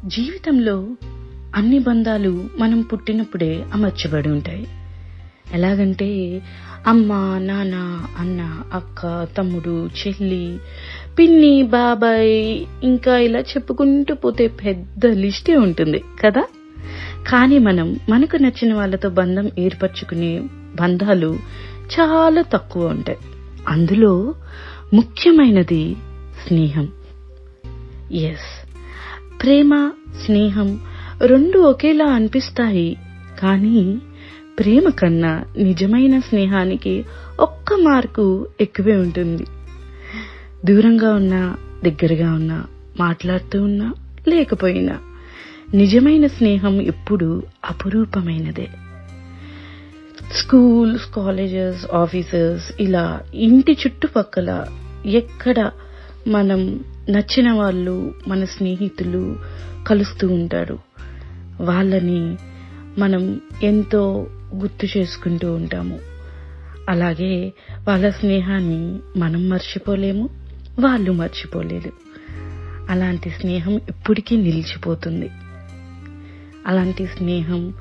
జీవితంలో అన్ని బంధాలు మనం పుట్టినప్పుడే అమర్చబడి ఉంటాయి. ఎలాగంటే అమ్మ, నాన్న, అన్న, అక్క, తమ్ముడు, చెల్లి, పిన్ని, బాబాయ్, ఇంకా ఇలా చెప్పుకుంటూ పోతే పెద్ద లిస్టే ఉంటుంది కదా. కానీ మనకు నచ్చిన వాళ్ళతో బంధం ఏర్పరచుకునే బంధాలు చాలా తక్కువ ఉంటాయి. అందులో ముఖ్యమైనది స్నేహం. ఎస్, ప్రేమ, స్నేహం రెండు ఒకేలా అనిపిస్తాయి. కానీ ప్రేమ కన్నా నిజమైన స్నేహానికి ఒక్క మార్కు ఎక్కువే ఉంటుంది. దూరంగా ఉన్నా, దగ్గరగా ఉన్నా, మాట్లాడుతూ ఉన్నా, లేకపోయినా నిజమైన స్నేహం ఎప్పుడూ అపురూపమైనదే. స్కూల్స్, కాలేజెస్, ఆఫీసెస్, ఇలా ఇంటి చుట్టుపక్కల ఎక్కడ మనం నచ్చిన వాళ్ళు, మన స్నేహితులు కలుస్తూ ఉంటారు. వాళ్ళని మనం ఎంతో గుర్తు చేసుకుంటూ ఉంటాము. అలాగే వాళ్ళ స్నేహాన్ని మనం మర్చిపోలేము, వాళ్ళు మర్చిపోలేరు. అలాంటి స్నేహం ఎప్పటికీ నిలిచిపోతుంది. అలాంటి స్నేహం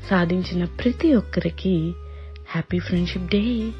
సాధించిన ప్రతి ఒక్కరికి హ్యాపీ ఫ్రెండ్షిప్ డే.